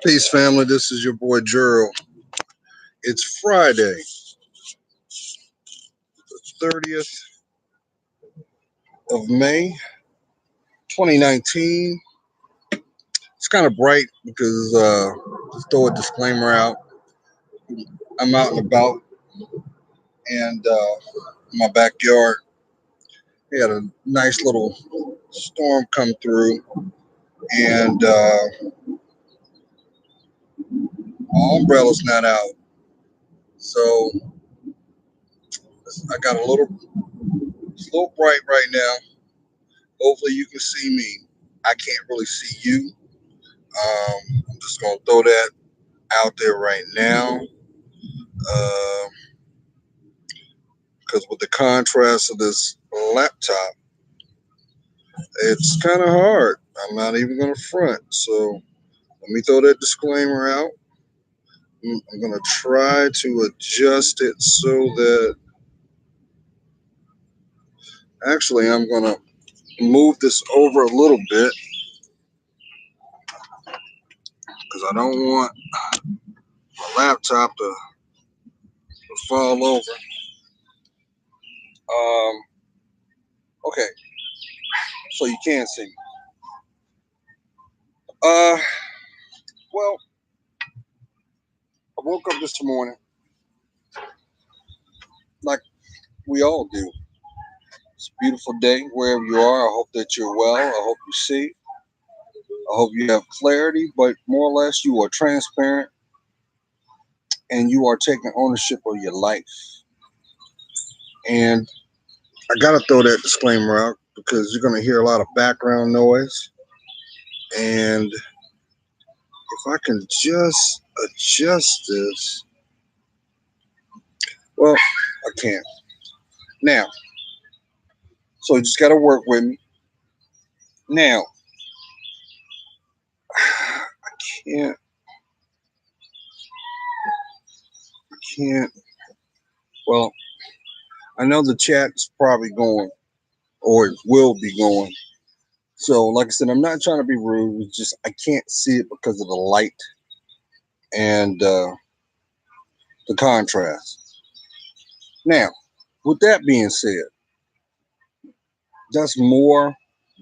Peace, family. This is your boy Gerald. It's Friday, 30th of May, 2019. It's kind of bright because, just throw a disclaimer out. I'm out and about, and in my backyard, we had a nice little storm come through, and my umbrella's not out. So I got it's a little bright right now. Hopefully, you can see me. I can't really see you. I'm just gonna throw that out there right now, because with the contrast of this laptop, it's kind of hard. I'm not even gonna front. So let me throw that disclaimer out. I'm gonna try to adjust it so that actually I'm gonna move this over a little bit because I don't want my laptop to fall over. Um, okay, so you can see me. Uh, well, I woke up this morning like we all do. It's a beautiful day wherever you are. I hope that you're well. I hope you see. I hope you have clarity, but more or less you are transparent and you are taking ownership of your life. And I gotta throw that disclaimer out because you're gonna hear a lot of background noise. And if I can just adjust this, well, I can't. Now, so you just gotta work with me. Now, I can't, can't. Well, I know the chat's probably going, or it will be going. So, like I said, I'm not trying to be rude. It's just I can't see it because of the light and the contrast. Now, with that being said, that's more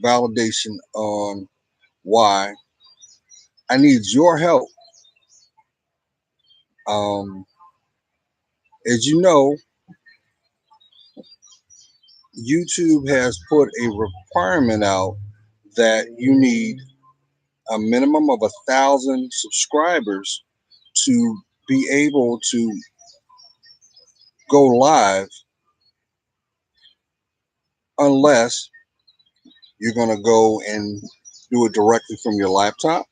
validation on why I need your help. Um, as you know, YouTube has put a requirement out that you need a minimum of 1,000 subscribers to be able to go live, unless you're going to go and do it directly from your laptop,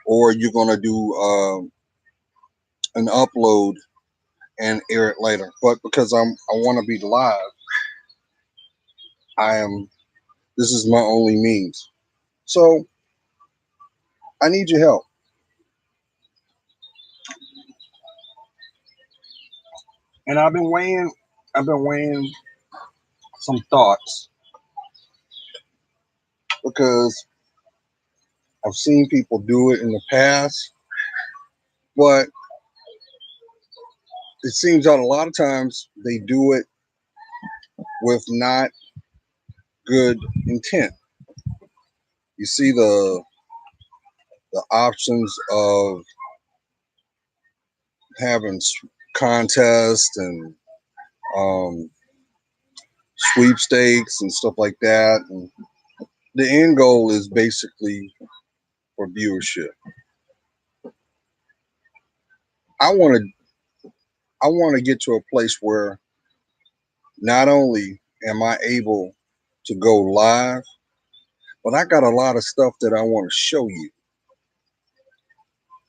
or you're going to do an upload and air it later. But because I want to be live, I am. This is my only means. So I need your help. And I've been weighing some thoughts because I've seen people do it in the past, but it seems that a lot of times they do it with not good intent. You see the options of having contests and um, sweepstakes and stuff like that, and the end goal is basically for viewership. I want to I want to get to a place where not only am I able to go live, but I got a lot of stuff that I want to show you.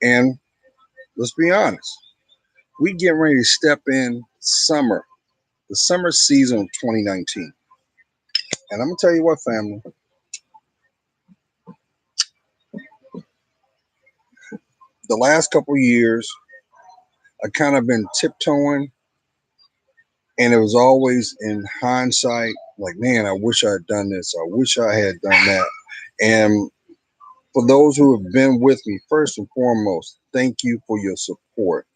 And let's be honest, we getting ready to step in summer, the summer season of 2019. And I'm gonna tell you what, family, the last couple of years, I kind of been tiptoeing, and it was always in hindsight, like, man, I wish I had done this. I wish I had done that. And For those who have been with me, first and foremost, thank you for your support.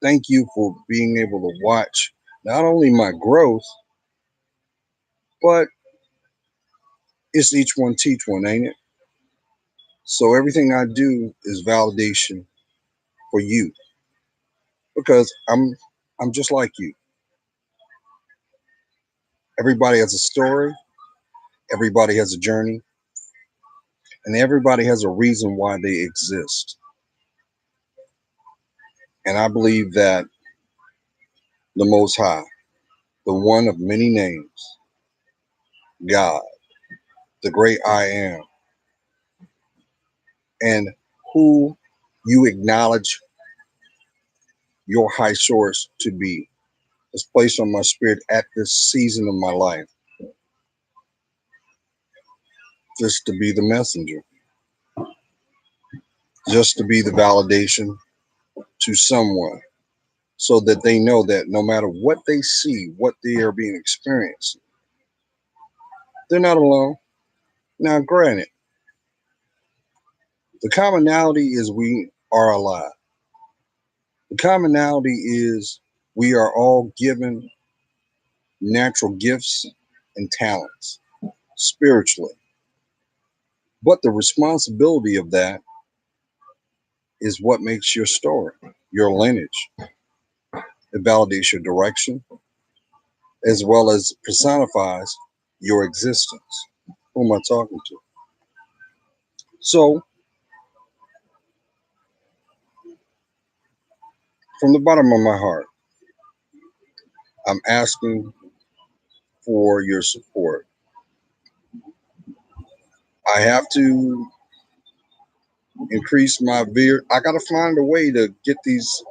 Thank you for being able to watch not only my growth, but it's each one teach one, ain't it? So everything I do is validation for you because I'm just like you. Everybody has a story, everybody has a journey, and everybody has a reason why they exist. And I believe that the Most High, the one of many names, God, the great I am, and who you acknowledge your high source to be, is placed on my spirit at this season of my life, just to be the messenger, just to be the validation to someone, so that they know that no matter what they see, what they are being experienced, they're not alone. Now, granted, the commonality is we are alive. The commonality is we are all given natural gifts and talents spiritually. But the responsibility of that is what makes your story, your lineage. It validates your direction as well as personifies your existence. Who am I talking to? So, from the bottom of my heart, I'm asking for your support. I have to increase my veer. I got to find a way to get these,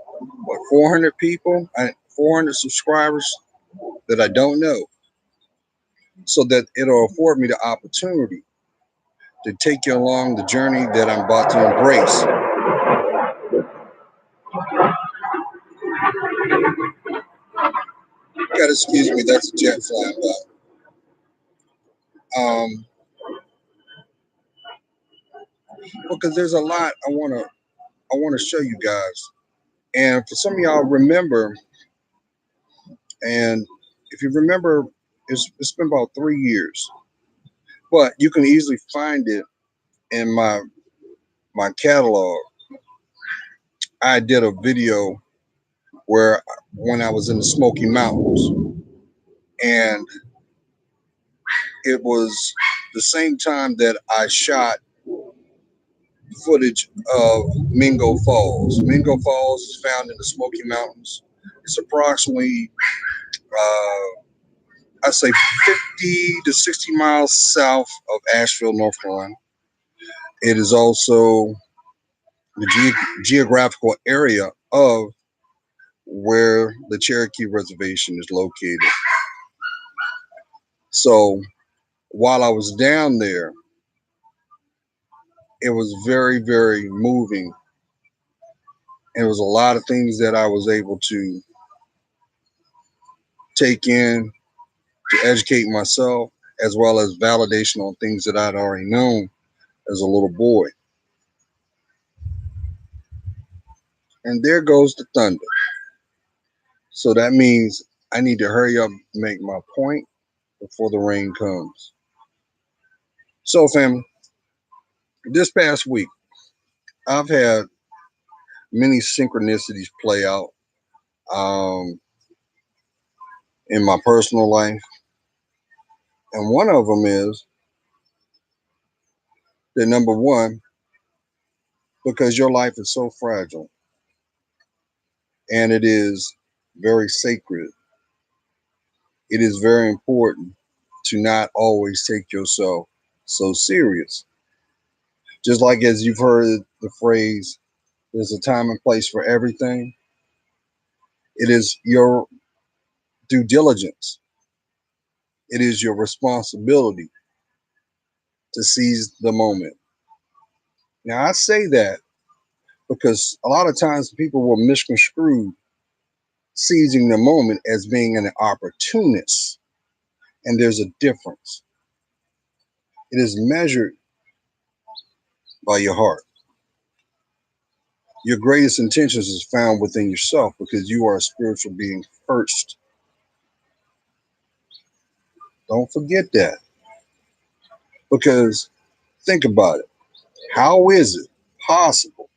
400 people, 400 subscribers that I don't know, so that it'll afford me the opportunity to take you along the journey that I'm about to embrace. You gotta excuse me, that's a jet flying by. Because there's a lot I wanna show you guys. And for some of y'all remember, and if you remember, it's been about 3 years, but you can easily find it in my catalog. I did a video where when I was in the Smoky Mountains, and it was the same time that I shot footage of Mingo Falls. Mingo Falls is found in the Smoky Mountains. It's approximately, I'd say, 50 to 60 miles south of Asheville, North Carolina. It is also the geographical area of where the Cherokee Reservation is located. So while I was down there, it was very, very moving. And it was a lot of things that I was able to take in to educate myself, as well as validation on things that I'd already known as a little boy. And there goes the thunder. So that means I need to hurry up and make my point before the rain comes. So, family, this past week, I've had many synchronicities play out um, in my personal life. And one of them is that, number one, because your life is so fragile and it is very sacred, it is very important to not always take yourself so serious. Just like as you've heard the phrase, there's a time and place for everything. It is your due diligence. It is your responsibility to seize the moment. Now, I say that because a lot of times people will misconstrue seizing the moment as being an opportunist, and there's a difference. It is measured by your heart. Your greatest intentions is found within yourself because you are a spiritual being first. Don't forget that. Because think about it. How is it possible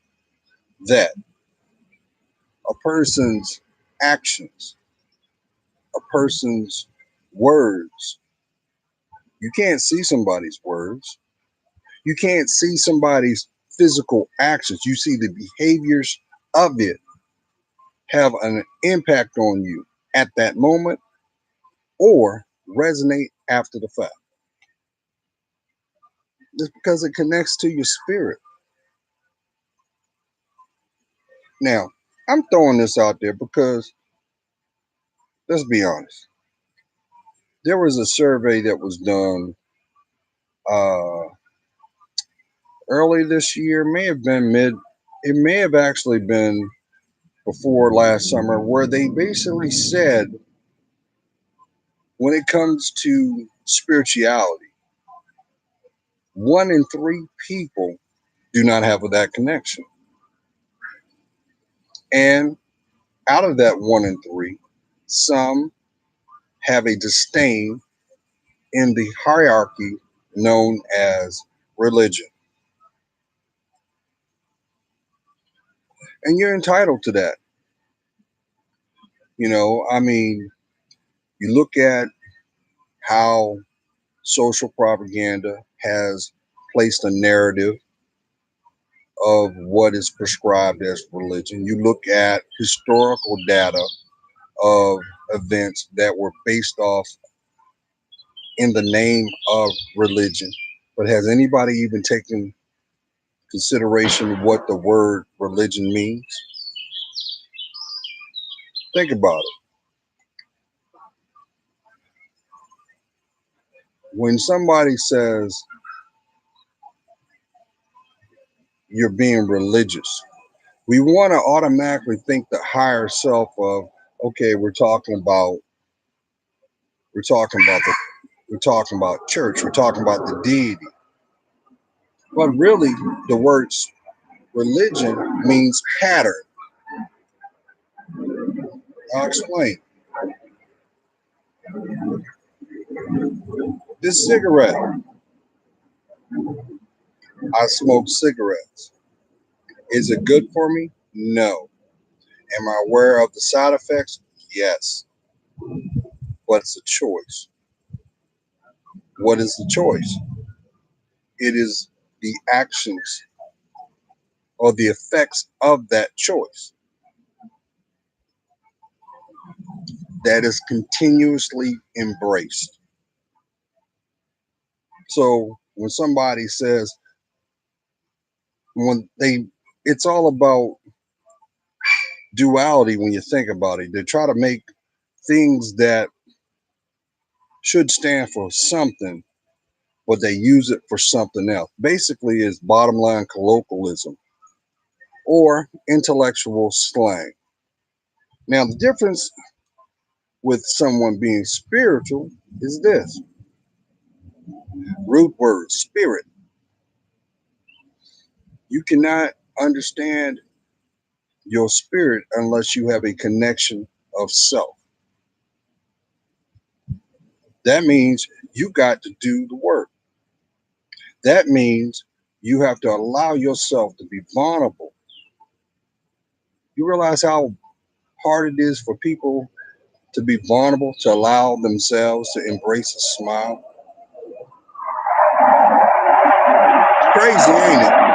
that a person's actions, a person's words, you can't see somebody's words, you can't see somebody's physical actions, you see the behaviors of it have an impact on you at that moment or resonate after the fact? It's because it connects to your spirit. Now, I'm throwing this out there because let's be honest. There was a survey that was done uh, early this year, may have been it may have actually been before last summer, where they basically said when it comes to spirituality, 1 in 3 people do not have that connection. And out of that 1 in 3, some have a disdain in the hierarchy known as religion. And you're entitled to that. I mean, you look at how social propaganda has placed a narrative of what is prescribed as religion. You look at historical data of events that were based off in the name of religion. But has anybody even taken consideration what the word religion means? Think about it. When somebody says you're being religious, we want to automatically think the higher self of, okay, we're talking about we're talking about church, we're talking about the deity. But really, the word religion means pattern. I'll explain. This cigarette, I smoke cigarettes. Is it good for me? No. Am I aware of the side effects? Yes. But it's a choice. What is the choice? It is the actions or the effects of that choice that is continuously embraced. So when somebody says, when they, it's all about duality when you think about it. They try to make things that should stand for something, but they use it for something else. Basically, is bottom line colloquialism or intellectual slang. Now, the difference with someone being spiritual is this: root word, spirit. You cannot understand your spirit unless you have a connection of self. That means you got to do the work. That means you have to allow yourself to be vulnerable. You realize how hard it is for people to be vulnerable, to allow themselves to embrace a smile? Crazy, ain't it?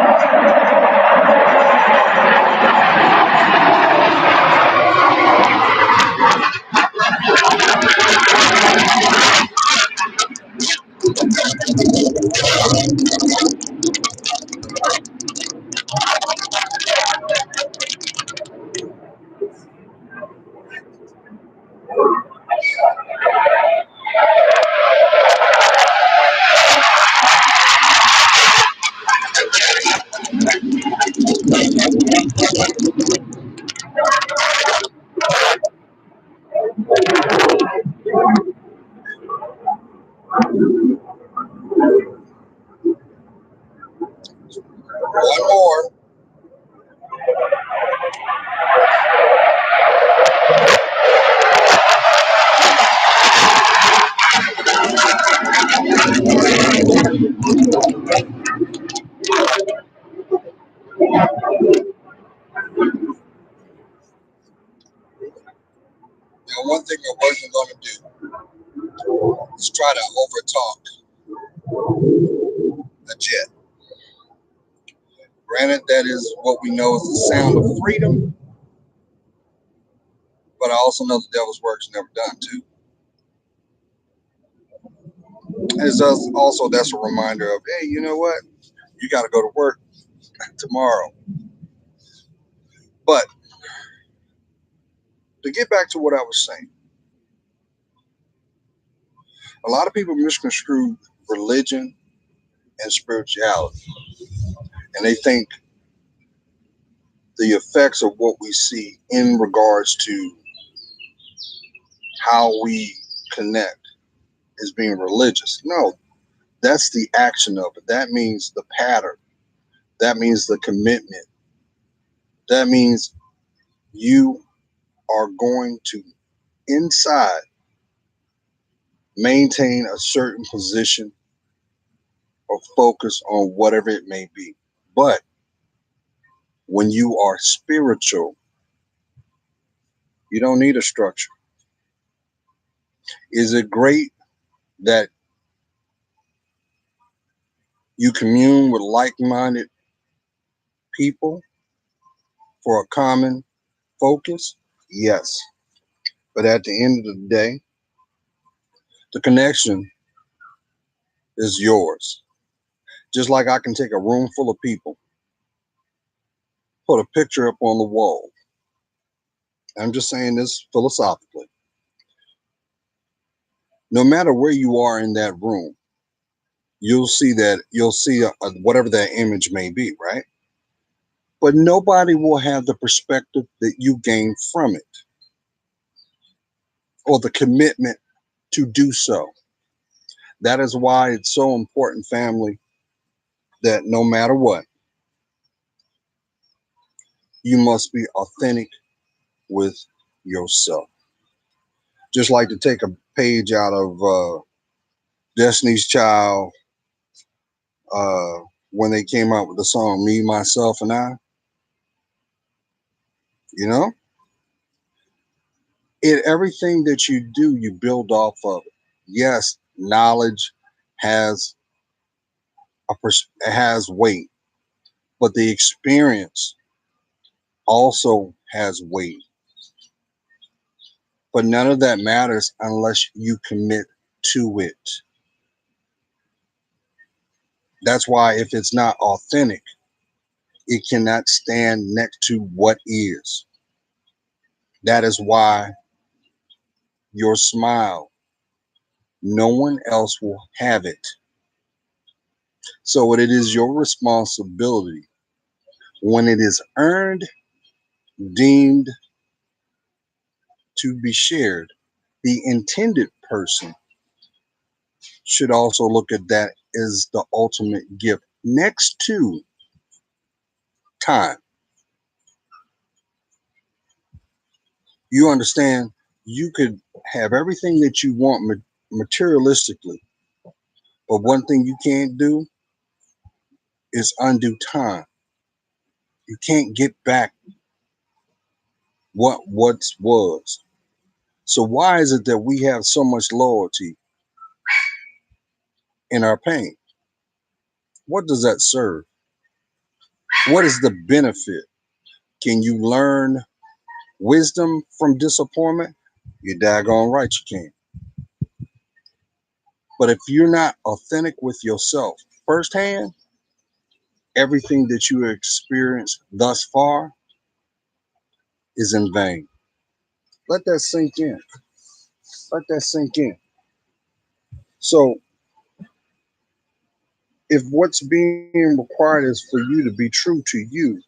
One more. Now, one thing I wasn't going to do is try to overtalk a jet. Granted, that is what we know as the sound of freedom, but I also know the devil's work is never done too. Also, that's a reminder of, hey, you know what? You got to go to work tomorrow. But to get back to what I was saying, a lot of people misconstrue religion and spirituality, and they think the effects of what we see in regards to how we connect is being religious. No, that's the action of it. That means the pattern. That means the commitment. That means you are going to inside maintain a certain position or focus on whatever it may be. But when you are spiritual, you don't need a structure. Is it great that you commune with like minded people for a common focus? Yes. But at the end of the day, the connection is yours. Just like I can take a room full of people, put a picture up on the wall. I'm just saying this philosophically. No matter where you are in that room, you'll see whatever that image may be, right? But nobody will have the perspective that you gain from it or the commitment to do so. That is why it's so important, family, that no matter what, you must be authentic with yourself. Just like to take a page out of Destiny's Child uh, when they came out with the song "Me, Myself, and I." You know, everything that you do, you build off of it. Yes, knowledge has has weight, but the experience also has weight. But none of that matters unless you commit to it. That's why if it's not authentic, it cannot stand next to what is. That is why your smile, no one else will have it. So it is your responsibility when it is earned, deemed to be shared. The intended person should also look at that as the ultimate gift next to time. You understand? You could have everything that you want materialistically, but one thing you can't do is undo time. You can't get back what once was. So why is it that we have so much loyalty in our pain? What does that serve? What is the benefit? Can you learn wisdom from disappointment? You're daggone right you can. But if you're not authentic with yourself firsthand, everything that you experienced thus far is in vain. Let that sink in. Let that sink in. So, if what's being required is for you to be true to you,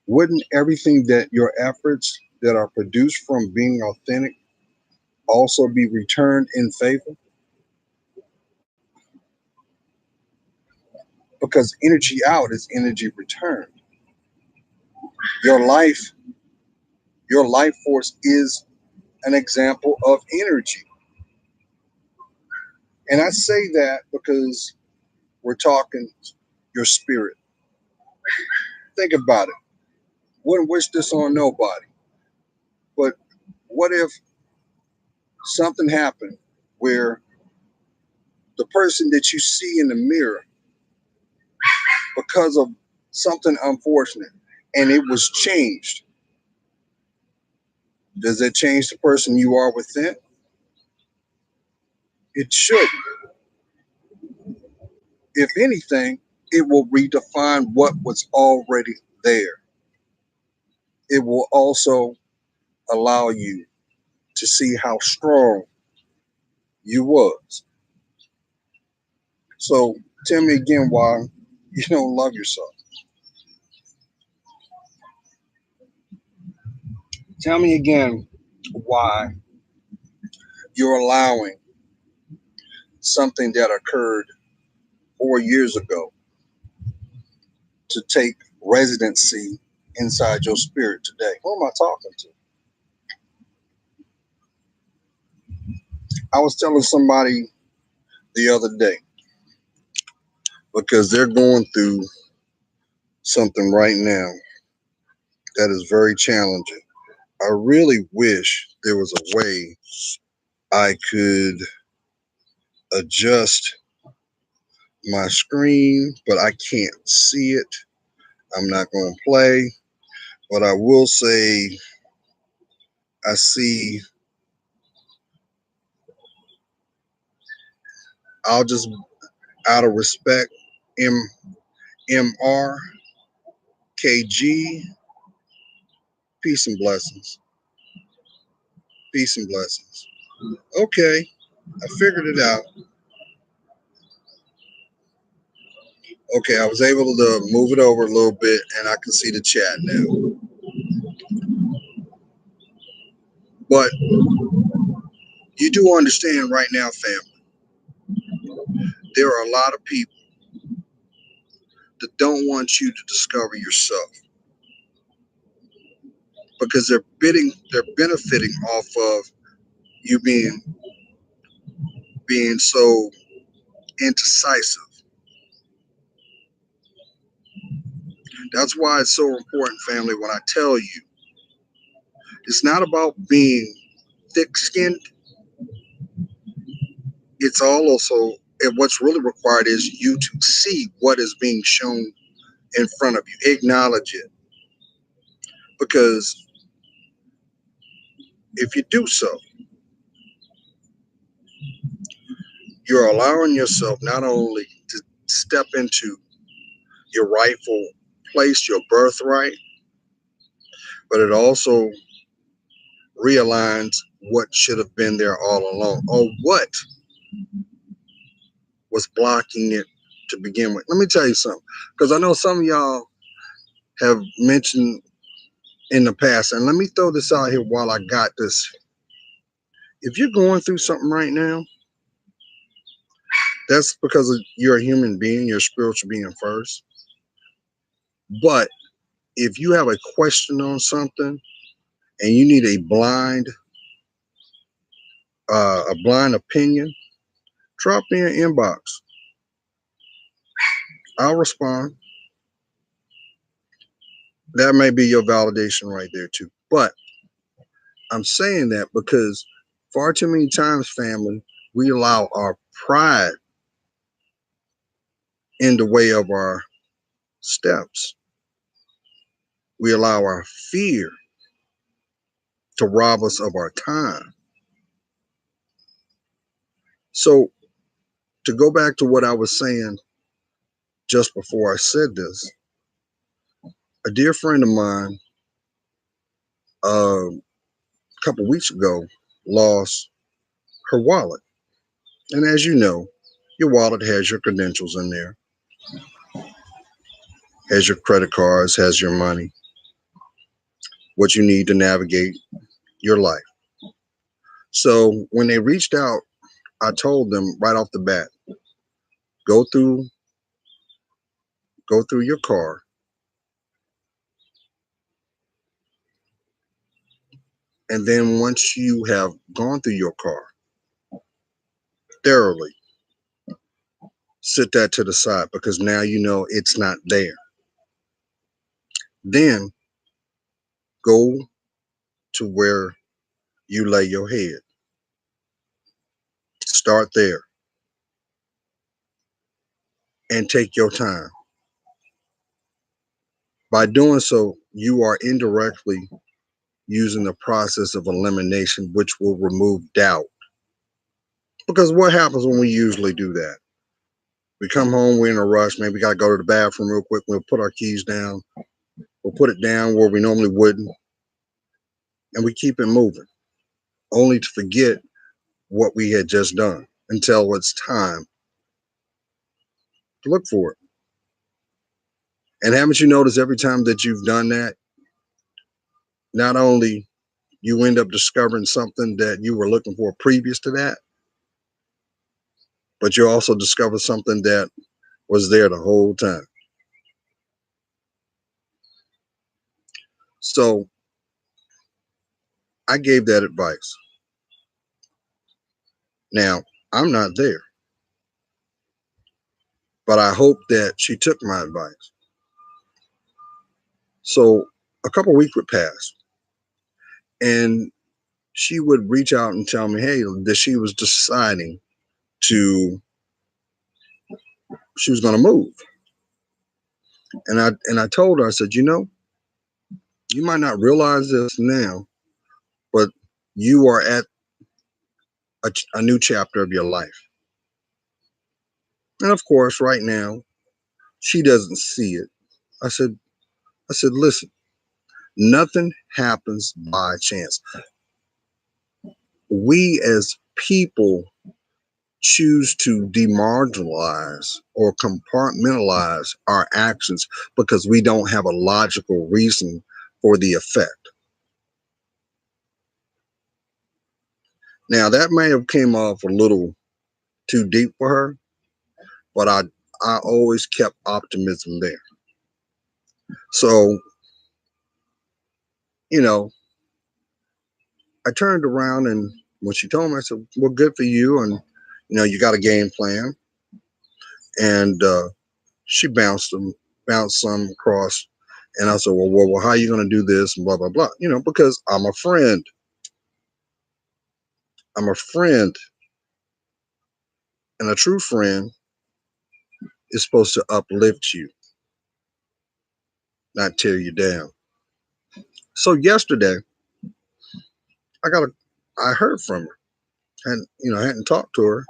wouldn't everything that your efforts that are produced from being authentic also be returned in favor? because energy out is energy returned. Your life, your life force is an example of energy. And I say that because we're talking your spirit. Think about it. Wouldn't wish this on nobody. But what if something happened where the person that you see in the mirror, because of something unfortunate, and it was changed, does it change the person you are within? It should. If anything, it will redefine what was already there. It will also allow you to see how strong you was. So tell me again why you don't love yourself. Tell me again why you're allowing something that occurred 4 years ago to take residency inside your spirit today. Who am I talking to? I was telling somebody the other day because they're going through something right now that is very challenging. I really wish there was a way I could adjust my screen, but I can't see it. I'm not going to play, but I will say I see, I'll just, out of respect, MRKG, peace and blessings. Peace and blessings. Okay, I figured it out. Okay, I was able to move it over a little bit and I can see the chat now. But you do understand right now, family, there are a lot of people that don't want you to discover yourself because they're benefiting off of you being so indecisive. That's why it's so important, family, when I tell you it's not about being thick skinned, it's also, and what's really required is you to see what is being shown in front of you, acknowledge it. Because if you do so, you're allowing yourself not only to step into your rightful place, your birthright, but it also realigns what should have been there all along, or what was blocking it to begin with. Let me tell you something, because I know some of y'all have mentioned in the past, and let me throw this out here while I got this. If you're going through something right now, that's because you're a human being, you're a spiritual being first. But if you have a question on something and you need a blind opinion, drop me an inbox. I'll respond. That may be your validation right there too. But I'm saying that because far too many times, family, we allow our pride in the way of our steps. We allow our fear to rob us of our time. So to go back to what I was saying just before I said this, a dear friend of mine, a couple weeks ago, lost her wallet. And as you know, your wallet has your credentials in there, has your credit cards, has your money, what you need to navigate your life. So when they reached out, I told them right off the bat, go through go through your car, and then once you have gone through your car thoroughly, sit that to the side because now you know it's not there. Then go to where you lay your head. Start there and take your time. By doing so, you are indirectly using the process of elimination, which will remove doubt. Because what happens when we usually do that? We come home, we're in a rush, maybe we got to go to the bathroom real quick, we'll put our keys down, we'll put it down where we normally wouldn't, and we keep it moving, only to forget what we had just done until it's time to look for it. And haven't you noticed every time that you've done that, not only you end up discovering something that you were looking for previous to that, but you also discover something that was there the whole time. So I gave that advice. Now, I'm not there, but I hope that she took my advice. So a couple weeks would pass, and she would reach out and tell me, hey, that she was deciding to, she was going to move. And I told her, I said, you might not realize this now, but you are at a new chapter of your life. And of course, right now, she doesn't see it. I said, listen, nothing happens by chance. We as people choose to demarginalize or compartmentalize our actions because we don't have a logical reason for the effect. Now that may have came off a little too deep for her, but I always kept optimism there. So, you know, I turned around and when she told me, I said, well, good for you. And, you got a game plan. And she bounced some across. And I said, well, how are you going to do this? And blah, blah, blah. Because I'm a friend. I'm a friend. And a true friend is supposed to uplift you, not tear you down. So yesterday, I got a, I heard from her. And, I hadn't talked to her.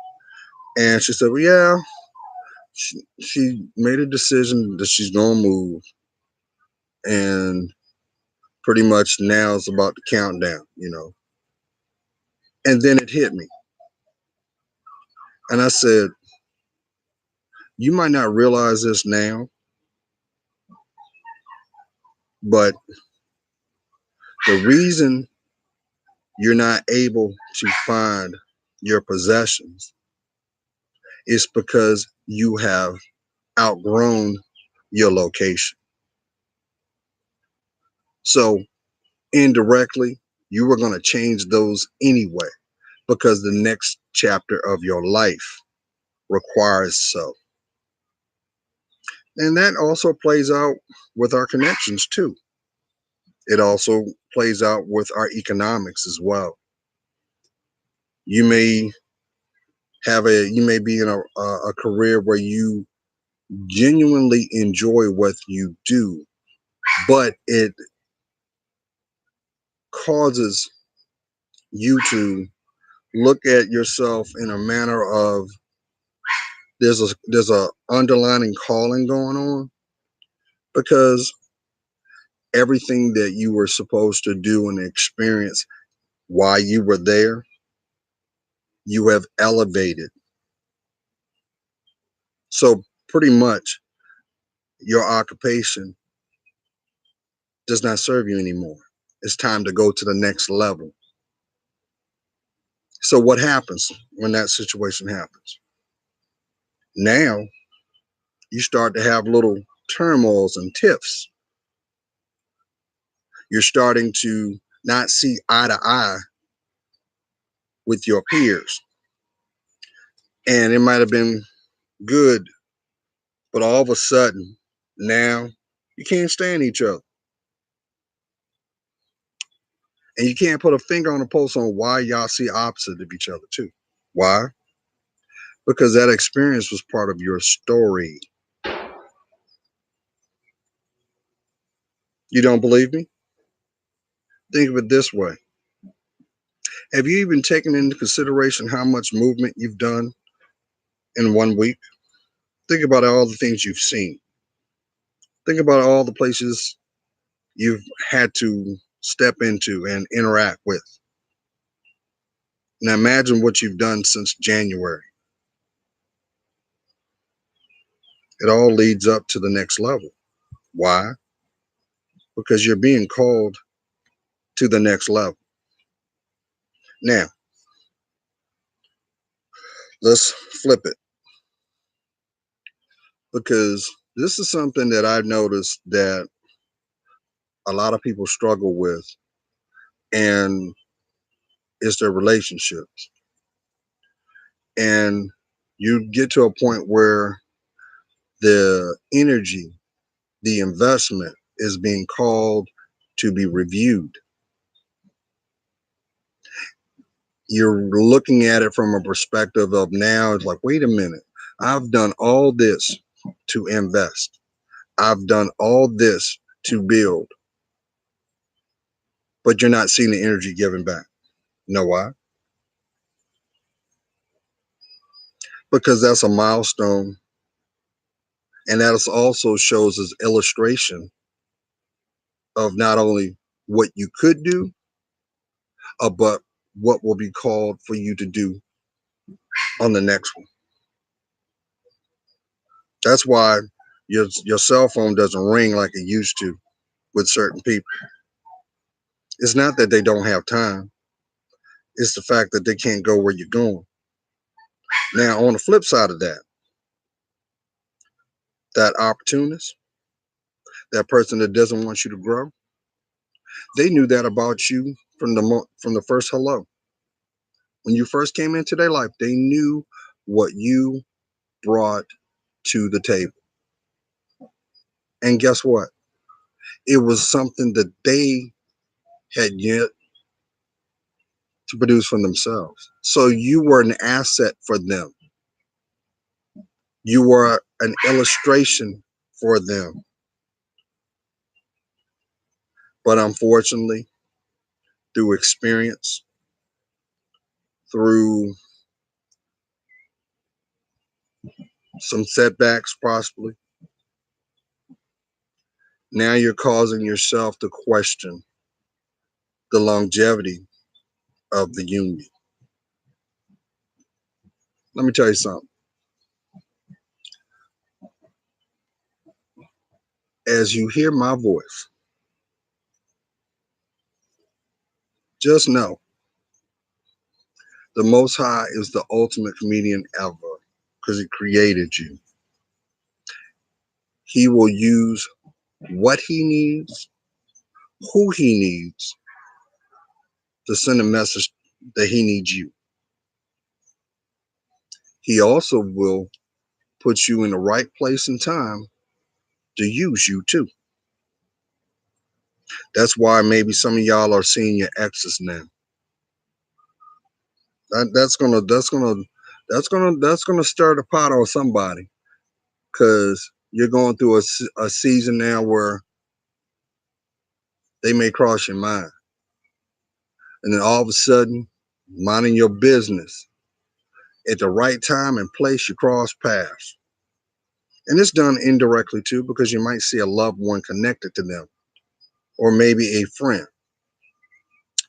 And she said, well, yeah, she made a decision that she's going to move. And pretty much now it's about the countdown. And then it hit me. And I said, you might not realize this now, but the reason you're not able to find your possessions is because you have outgrown your location. So indirectly, you were going to change those anyway because the next chapter of your life requires so. And that also plays out with our connections too. It also plays out with our economics as well. You may you may be in a career where you genuinely enjoy what you do, but it causes you to look at yourself in a manner of there's a underlining calling going on because everything that you were supposed to do and experience while you were there, you have elevated. So pretty much your occupation does not serve you anymore. It's time to go to the next level. So what happens when that situation happens? Now you start to have little turmoils and tiffs. You're starting to not see eye to eye with your peers. And it might have been good, but all of a sudden, now you can't stand each other. And you can't put a finger on the pulse on why y'all see opposite of each other, too. Why? Because that experience was part of your story. You don't believe me? Think of it this way. Have you even taken into consideration how much movement you've done in 1 week? Think about all the things you've seen. Think about all the places you've had to step into and interact with. Now imagine what you've done since January. It all leads up to the next level. Why? Because you're being called to the next level. Now, let's flip it, because this is something that I've noticed that a lot of people struggle with, and it's their relationships. And you get to a point where the energy, the investment is being called to be reviewed. You're looking at it from a perspective of now, it's like, wait a minute, I've done all this to invest. I've done all this to build, but you're not seeing the energy given back. You know why? Because that's a milestone. And that also shows as illustration of not only what you could do, but what will be called for you to do on the next one. That's why your cell phone doesn't ring like it used to with certain people. It's not that they don't have time. It's the fact that they can't go where you're going. Now, on the flip side of that, that opportunist, that person that doesn't want you to grow, they knew that about you from the first hello. When you first came into their life, they knew what you brought to the table. And guess what? It was something that they had yet to produce for themselves. So you were an asset for them. You were an illustration for them. But unfortunately, through experience, through some setbacks, possibly, now you're causing yourself to question the longevity of the union. Let me tell you something. As you hear my voice, just know the Most High is the ultimate comedian ever, because He created you. He will use what He needs, who He needs, to send a message that He needs you. He also will put you in the right place and time to use you too. That's why maybe some of y'all are seeing your exes now. That's gonna stir the pot on somebody, because you're going through a season now where they may cross your mind, and then all of a sudden, minding your business, at the right time and place, you cross paths. And it's done indirectly too, because you might see a loved one connected to them, or maybe a friend.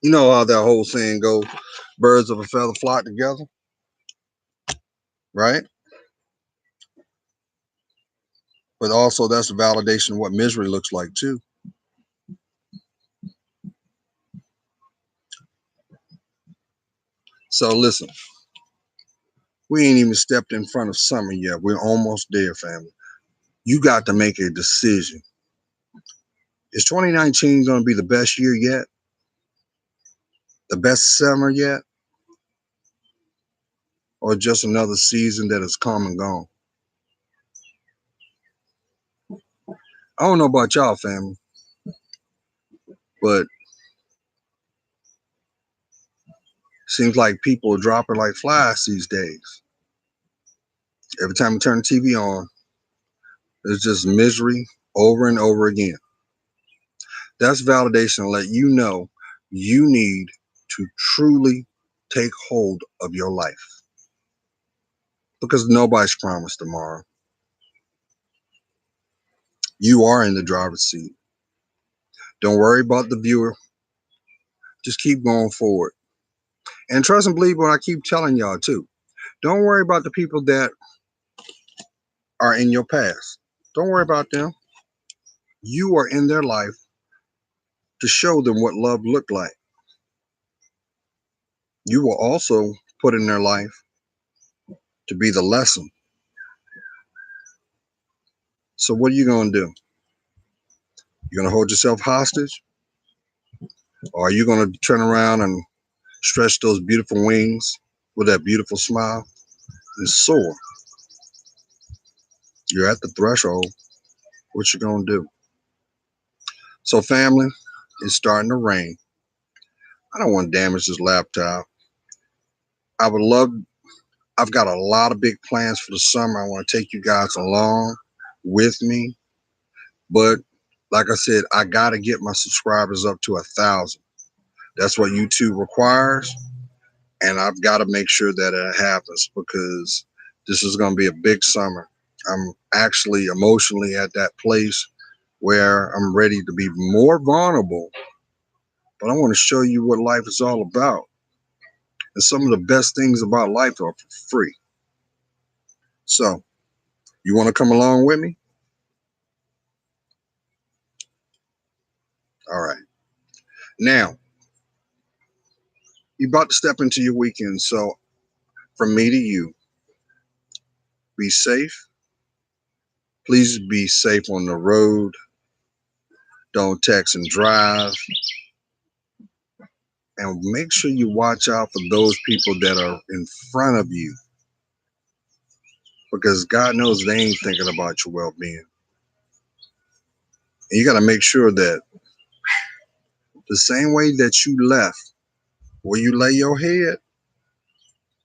You know how that whole saying goes, birds of a feather flock together, right? But also that's a validation of what misery looks like too. So listen, we ain't even stepped in front of summer yet. We're almost there, family. You got to make a decision. Is 2019 going to be the best year yet? The best summer yet? Or just another season that is come and gone? I don't know about y'all, family, but seems like people are dropping like flies these days. Every time you turn the TV on, it's just misery over and over again. That's validation to let you know you need to truly take hold of your life because nobody's promised tomorrow. You are in the driver's seat. Don't worry about the viewer. Just keep going forward. And trust and believe what I keep telling y'all too. Don't worry about the people that are in your past. Don't worry about them. You are in their life to show them what love looked like. You will also put in their life to be the lesson. So what are you going to do? You're going to hold yourself hostage? Or are you going to turn around and stretch those beautiful wings with that beautiful smile and soar? You're at the threshold. What you going to do? So family, it's starting to rain. I don't want to damage this laptop. I would love, I've got a lot of big plans for the summer. I want to take you guys along with me. But like I said, I got to get my subscribers up to 1,000. That's what YouTube requires. And I've got to make sure that it happens because this is going to be a big summer. I'm actually emotionally at that place where I'm ready to be more vulnerable, but I want to show you what life is all about. And some of the best things about life are for free. So, you want to come along with me? All right. Now, you're about to step into your weekend. So, from me to you, be safe. Please be safe on the road. Don't text and drive. And make sure you watch out for those people that are in front of you because God knows they ain't thinking about your well-being. And you got to make sure that the same way that you left, where you lay your head,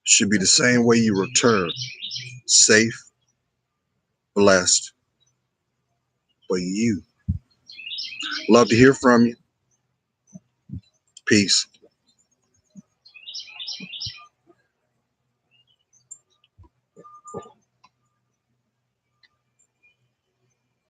should be the same way you return. Safe, blessed, but you. Love to hear from you. Peace.